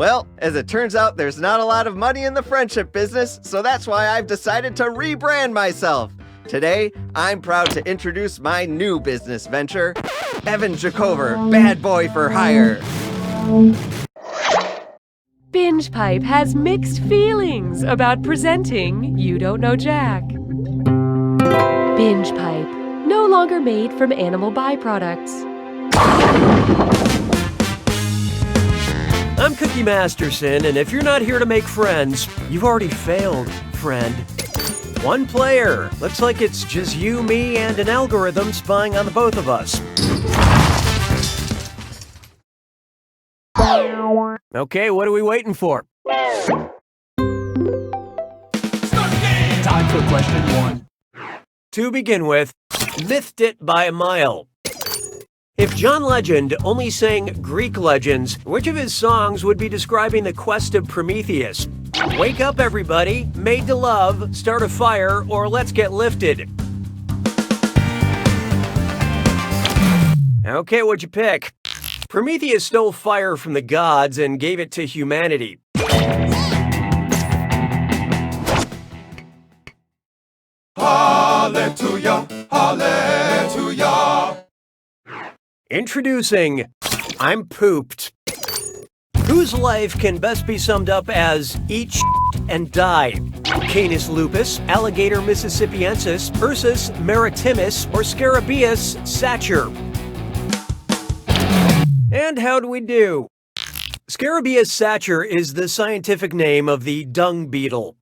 Well, as it turns out, there's not a lot of money in the friendship business, so that's why I've decided to rebrand myself. Today, I'm proud to introduce my new business venture, Evan Jacover, Bad Boy for Hire. Binge Pipe has mixed feelings about presenting You Don't Know Jack. Binge Pipe, no longer made from animal byproducts. I'm Cookie Masterson, and if you're not here to make friends, you've already failed, friend. One player. Looks like it's just you, me, and an algorithm spying on the both of us. Okay, what are we waiting for? Time for question 1. To begin with, mythed it by a mile. If John Legend only sang Greek legends, which of his songs would be describing the quest of Prometheus? Wake up, everybody, made to love, start a fire, or let's get lifted. Okay, what'd you pick? Prometheus stole fire from the gods and gave it to humanity. Hallelujah, hallelujah. Introducing I'm Pooped. Whose life can best be summed up as eat and die? Canis lupus, Alligator mississippiensis, Ursus maritimus, or Scarabaeus sacer? And how'd we do? Scarabaeus sacer is the scientific name of the dung beetle.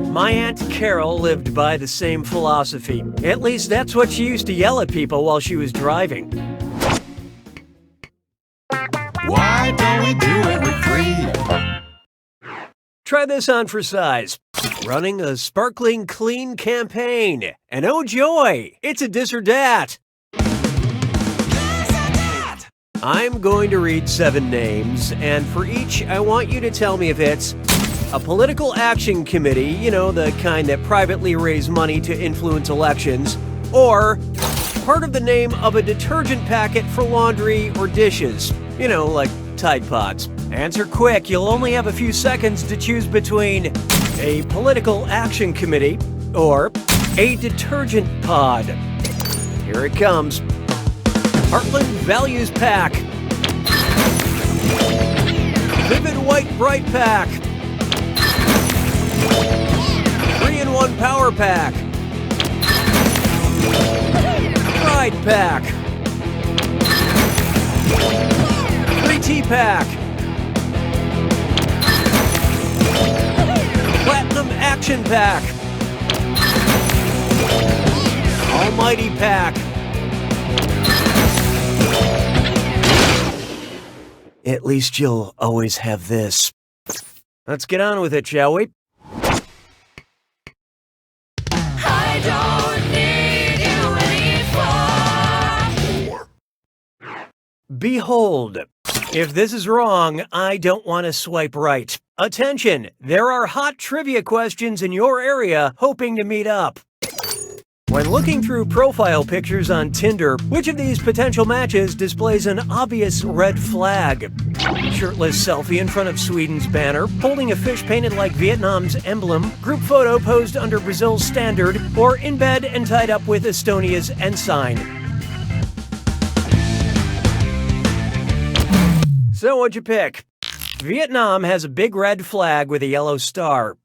My Aunt Carol lived by the same philosophy. At least that's what she used to yell at people while she was driving. Why don't we do it with 3? Try this on for size. Running a sparkling clean campaign. And oh joy, it's a dis or dat. I'm going to read 7 names, and for each, I want you to tell me if it's a political action committee, you know, the kind that privately raise money to influence elections, or part of the name of a detergent packet for laundry or dishes, you know, like Tide Pods. Answer quick, you'll only have a few seconds to choose between a political action committee or a detergent pod. Here it comes. Heartland Values Pack. Vivid White Bright Pack. 3-in-1 Power Pack. Pride Pack. 3T Pack. Platinum Action Pack. Almighty Pack. At least you'll always have this. Let's get on with it, shall we? I don't need you anymore. Behold, if this is wrong, I don't want to swipe right. Attention, there are hot trivia questions in your area hoping to meet up. When looking through profile pictures on Tinder, which of these potential matches displays an obvious red flag? Shirtless selfie in front of Sweden's banner, holding a fish painted like Vietnam's emblem, group photo posed under Brazil's standard, or in bed and tied up with Estonia's ensign. So what'd you pick? Vietnam has a big red flag with a yellow star.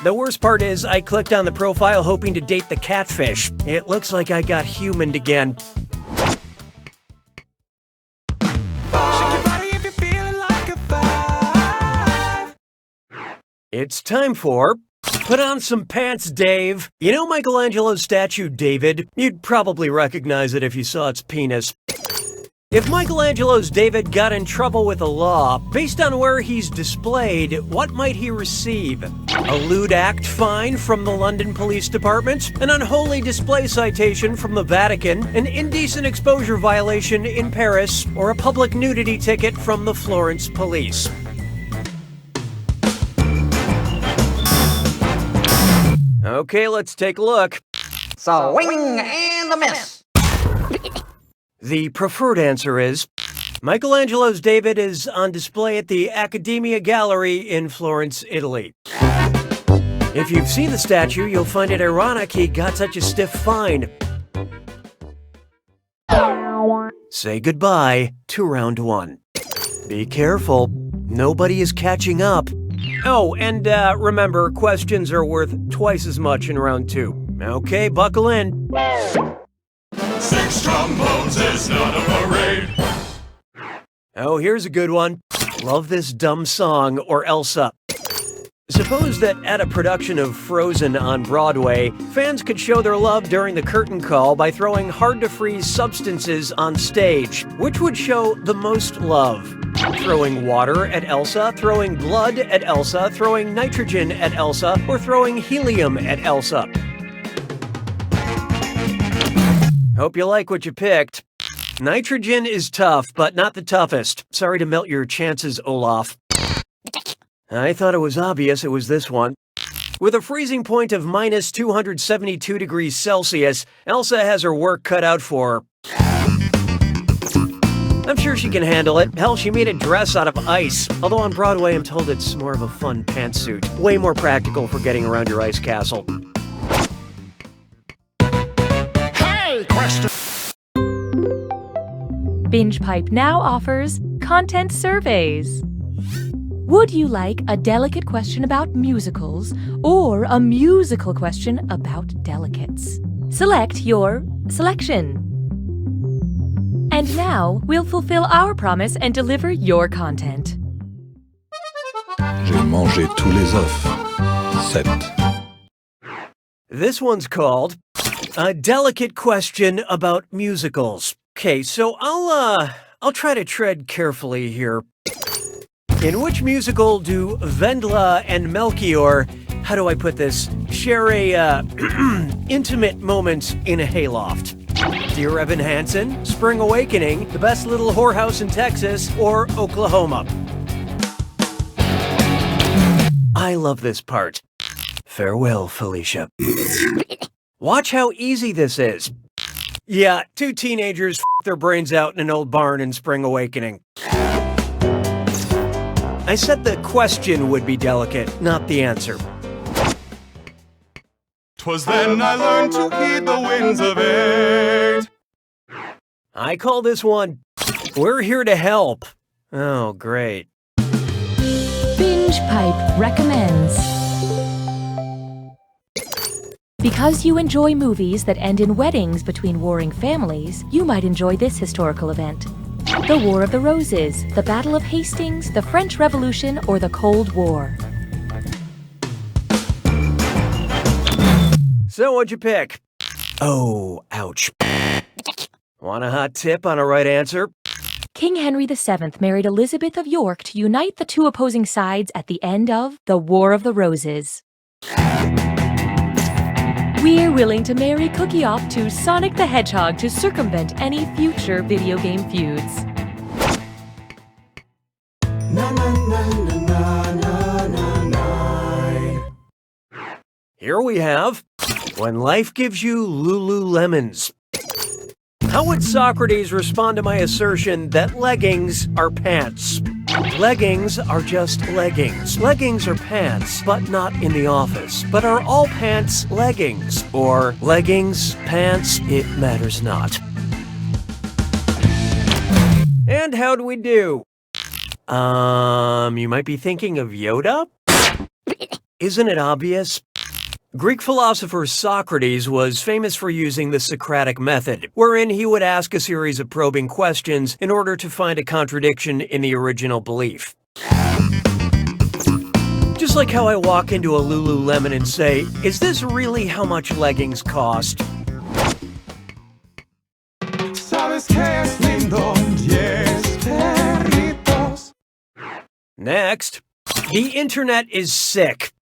The worst part is I clicked on the profile hoping to date the catfish. It looks like I got humaned again. It's time for Put On Some Pants, Dave. You know Michelangelo's statue, David? You'd probably recognize it if you saw its penis. If Michelangelo's David got in trouble with the law, based on where he's displayed, what might he receive? A lewd act fine from the London Police Department? An unholy display citation from the Vatican? An indecent exposure violation in Paris? Or a public nudity ticket from the Florence Police? Okay, let's take a look. Swing and a miss. The preferred answer is Michelangelo's David is on display at the Accademia Gallery in Florence, Italy. If you've seen the statue, you'll find it ironic he got such a stiff fine. Say goodbye to round 1. Be careful, nobody is catching up. Oh, and remember, questions are worth twice as much in round 2. Okay, buckle in. 6 trombones is not a parade. Oh, here's a good one. Love this dumb song, or Elsa. Suppose that at a production of Frozen on Broadway, fans could show their love during the curtain call by throwing hard-to-freeze substances on stage. Which would show the most love? Throwing water at Elsa, throwing blood at Elsa, throwing nitrogen at Elsa, or throwing helium at Elsa? Hope you like what you picked. Nitrogen is tough, but not the toughest. Sorry to melt your chances, Olaf. I thought it was obvious it was this one. With a freezing point of minus 272 degrees Celsius, Elsa has her work cut out for her. I'm sure she can handle it. Hell, she made a dress out of ice. Although on Broadway, I'm told it's more of a fun pantsuit. Way more practical for getting around your ice castle. Hey, question. Binge Pipe now offers content surveys. Would you like a delicate question about musicals or a musical question about delicates? Select your selection. And now we'll fulfill our promise and deliver your content. J'ai mangé tous les œufs. 7. This one's called A Delicate Question About Musicals. Okay, so I'll try to tread carefully here. In which musical do Vendla and Melchior, how do I put this, share a intimate moment in a hayloft? Dear Evan Hansen, Spring Awakening, The Best Little Whorehouse in Texas, or Oklahoma? I love this part. Farewell, Felicia. Watch how easy this is. Yeah, 2 teenagers their brains out in an old barn in Spring Awakening. I said the question would be delicate, not the answer. 'Twas then I learned to heed the winds of 8. I call this one, We're Here to Help. Oh, great. Binge Pipe recommends. Because you enjoy movies that end in weddings between warring families, you might enjoy this historical event. The War of the Roses, the Battle of Hastings, the French Revolution, or the Cold War. So what'd you pick? Oh, ouch. Want a hot tip on a right answer? King Henry VII married Elizabeth of York to unite the 2 opposing sides at the end of the War of the Roses. We're willing to marry Cookie off to Sonic the Hedgehog to circumvent any future video game feuds. Here we have When Life Gives You Lululemons. How would Socrates respond to my assertion that leggings are pants? Leggings are just leggings. Leggings are pants, but not in the office. But are all pants leggings? Or leggings, pants, it matters not. And how'd we do? You might be thinking of Yoda? Isn't it obvious? Greek philosopher Socrates was famous for using the Socratic method, wherein he would ask a series of probing questions in order to find a contradiction in the original belief. Just like how I walk into a Lululemon and say, is this really how much leggings cost? Sabes que es lindo, 10 perritos. Next, the internet is sick.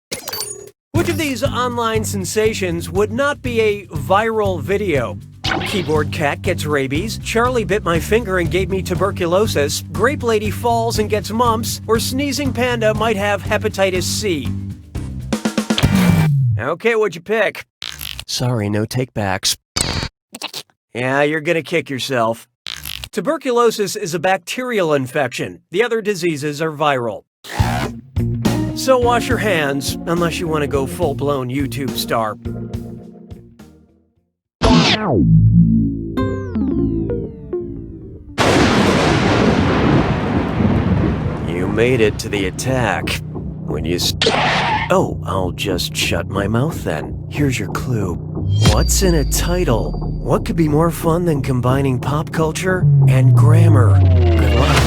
Which of these online sensations would not be a viral video? Keyboard cat gets rabies, Charlie bit my finger and gave me tuberculosis, grape lady falls and gets mumps, or sneezing panda might have hepatitis C. Okay, what'd you pick? Sorry, no takebacks. Yeah, you're gonna kick yourself. Tuberculosis is a bacterial infection. The other diseases are viral. So wash your hands, unless you want to go full-blown YouTube star. You made it to the attack. When you Oh, I'll just shut my mouth then. Here's your clue. What's in a title? What could be more fun than combining pop culture and grammar? Good luck.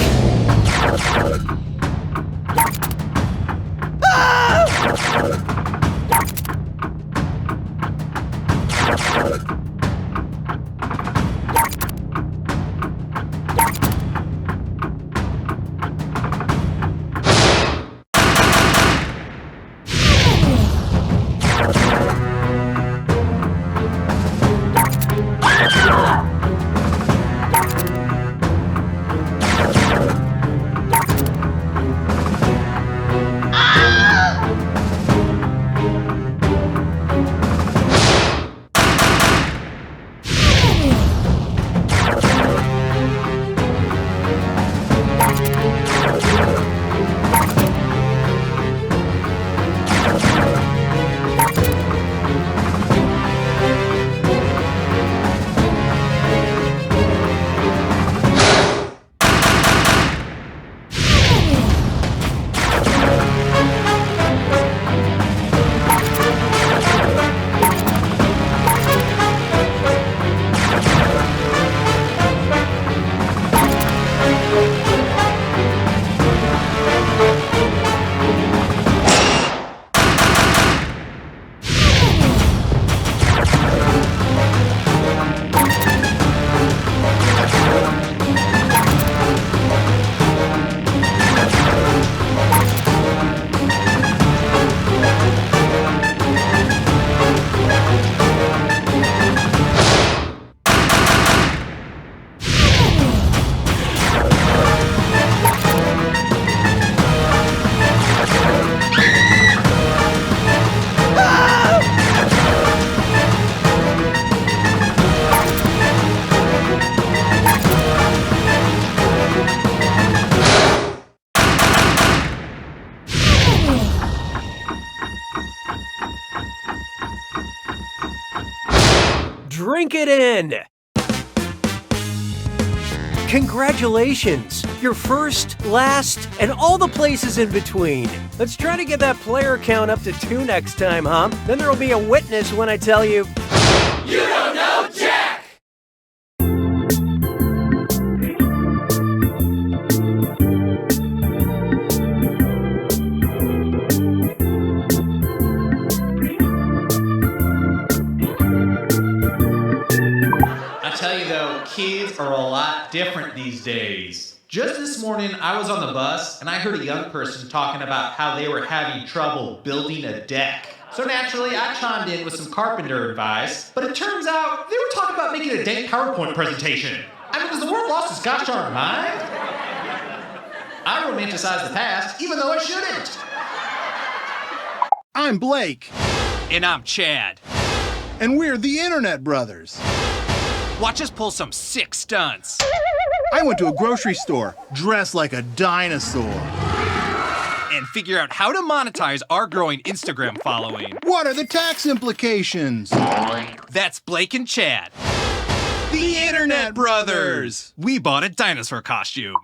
Drink it in! Congratulations! Your first, last, and all the places in between. Let's try to get that player count up to 2 next time, huh? Then there'll be a witness when I tell you... You don't know Jack! Kids are a lot different these days. Just this morning, I was on the bus and I heard a young person talking about how they were having trouble building a deck. So naturally, I chimed in with some carpenter advice, but it turns out they were talking about making a dank PowerPoint presentation. I mean, has the world lost its gosh darn mind? I romanticize the past, even though I shouldn't. I'm Blake. And I'm Chad. And we're the Internet Brothers. Watch us pull some sick stunts. I went to a grocery store, dressed like a dinosaur. And figure out how to monetize our growing Instagram following. What are the tax implications? That's Blake and Chad. The Internet Brothers! We bought a dinosaur costume.